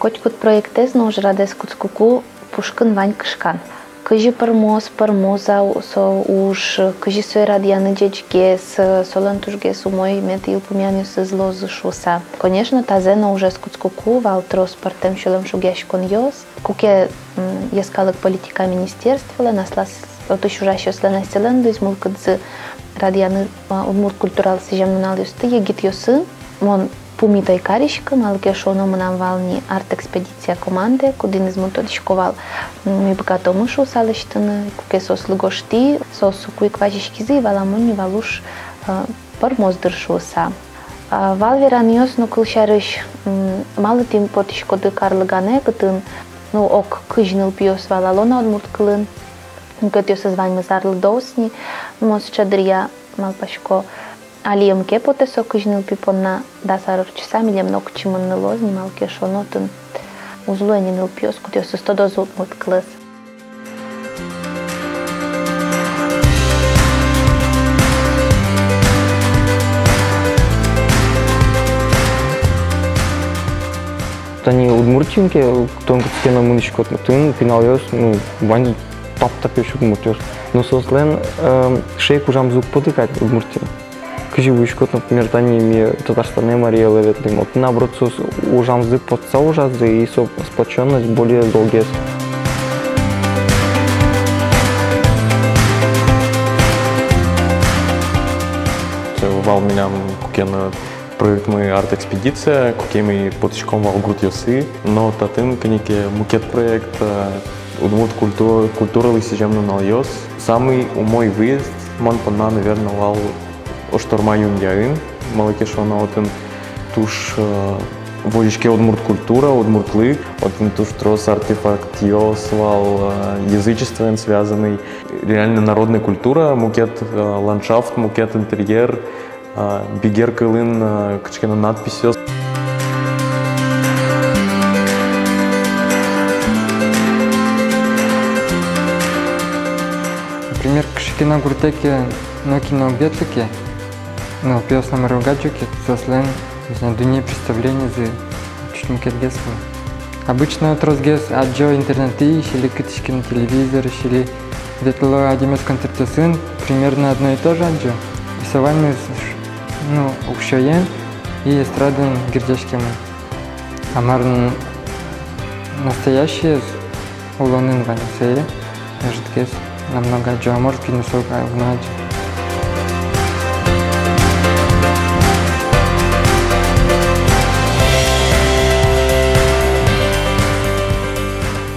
Хоть кут проектез, но уже радес кут скуку пушкан вань кышкан. Кажи пармоза, со уж кажи свой радианы дечгес, солантушгес умой мет и упомянется зло зашуса. Конечно, тазена уже скуцкуку, валтрос партем шулем шугяш коньос. Куке ескалок политика министерства, наслас отыш ужаще сланастелен, из мулкадзе радианы умур культурал сижамнал юсты, егит йосын, мон Пумитой каришка, малке шоно нам вални арт-экспедиция команды, кудин из мутодишковал ми богатому шу салыштаны, куке сос лугошти, сос куик важишкизы, валамуни валуш пармоздыр шуса. Валверан йос ну кылшарыш малы тим потишкоды карлыгане, кытын ну ок кыжныл пьёс валалона одмурт кылын, кыт йос звань зарлы досни, мос чадрия малпашко. Алием кепоте со кыжныл пипонна да сарыр часами лем ног чиманныло снимал кешонотын узлуэниныл пьёс кутёс стодозут мут класс. Тани удмуртинке тонко стена мынышкот тын финалёс ну вань тап-тап ёшук мутёс. Но сослен шейк ужам звук потыкать удмуртин. Кыживышкот, например, тани ми Татарстане Мария леветлим. Вот наоборот, ужамзы подца ужазы и сплоченность более долгие. Вал меня кукена проект мы арт-экспедиция, кукеми потичком вал груд йосы, но татын канике мукет проект удмурт культура лысижемно налйос. Самый мой выезд, мон пона, наверное, вал Ошторма юндяин, малакешона отын туш водичке удмурт культура, удмуртлык, отын туш трос артефакт йосвал язычествен связанный, реально народная культура, мукет ландшафт, мукет интерьер, бигер кылын, качкена надпись. Например, кашкена гуртеке нокино гетлике. Но пьёс на маругаджуке, сослен, не знаю, дуне представление за чуть-чуть гесла. Обычно от разгес аджо интернеты, или кытички на телевизор, или ветло адимес концертосын, примерно одно и то же аджо. И с вами, ну, укшоен и эстраден гирдяшкем. Амар настоящие улонын ванисее, может гес намного аджо, а может кинесок в наджо.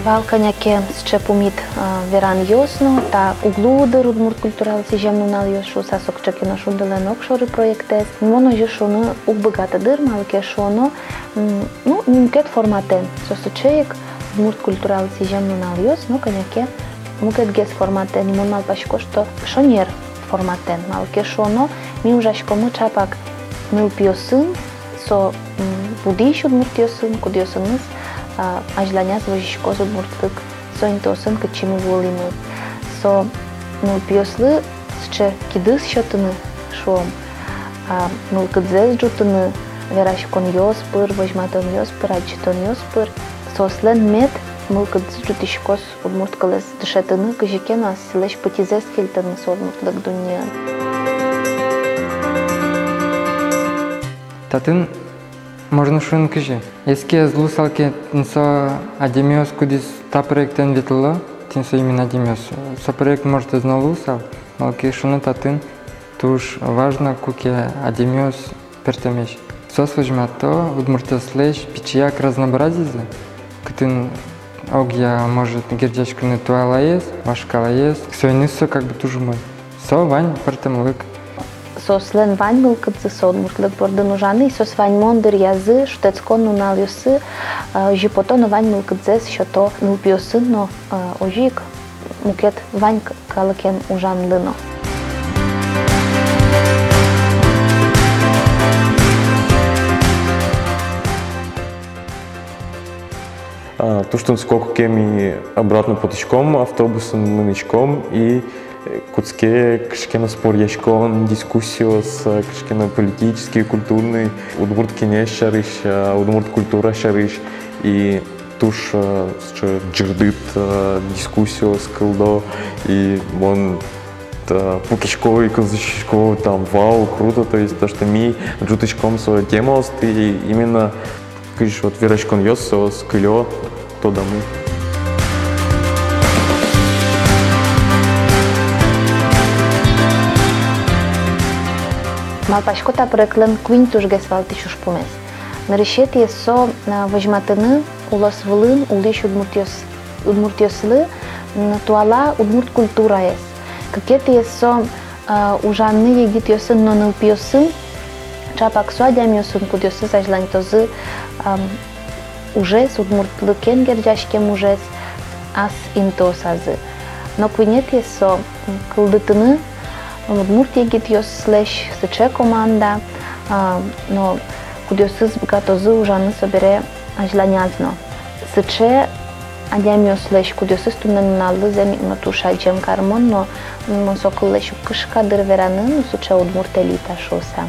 Валканяке счепумит веран йосно, та углудер удмурт культурал сижемну нал йошу сасок чекино шунделен окшоры проектес. Моно йошуно убгатадыр малке шоно, ну мкет форматен. Сосочеек удмурт культурал сижемну нал йос, но каняке мукет гес форматен. Мон малпашко что шонер форматен малке шоно. Ми ужашко мы чапак мил пьосын, со будиш удмурт йосын, кудьосыныз. Ажланяс вожишко с удмуртлык, со интосын качиму волимы, со пьёслы сче кидыс шотыны шом, кадзез джутыны верашкон йоспыр, вожматон йоспыр, аджитон йоспыр, сослен мет кадзез джутишко с удмурткалес дышетыны кажекен асилеш потизес кельтыны с удмуртлык дуния. Татын можно шун кыжи. Если злусалки тинсо адемиос кудис та проектен ветло, тинсо именно адемиос. Со проект может изналусал, малки шуну татын туш важно куке адемиос пертемеш. Сос вожмато удмуртослеш пичияк разнообразизе, кытын огья может гердячку не туала ес, вашкала ес, ксойнысо как бы тоже мой. Со вань пертемлык. Сослен вань был кадзе со удмуртлык бордынужаны, сос вань мондыр язы, штецкон нунал юсы, жипото вань был кадзе шото нупиосы, но ожик мукет вань калакен ужанлыно. Туштан сколько кеми обратно потечком, автобусом мынычком и куцке кшкена спорьяшкон, дискуссию с кшкена политический, культурный, удмурт кинеш шарыш, удмурт культура шарыш. и туш ще джердит дискуссию с Кылдо, и он Пукичко и Кылзычко, там, вау, круто, то есть то, что ми джуточком свою тему, и именно, кажешь, вот верочком йосо с Кылё, то да мы. Малпашкота проеклен квинтуш гесвалтишуш помес. Нарешете со вăжматăны улос вăлын улиш удмуртиослы туала удмурт культура ес. Какете со ужаны егитиосын нонылпиосын чапак суадямиосын кудиосы зажлантозы ужес удмуртлыкен герджашкем ужес ас интосазы. Но квинете со кылдытыны Удмуртия гитиос слеш сече команда, но кудиосыз гатозы ужаны собере ажланязно. Сече адямиос слеш кудиосыз тунненналы земи матуша джем кармон, но монсокыл лешу кышка дырвераны, но сече удмуртелита шоса.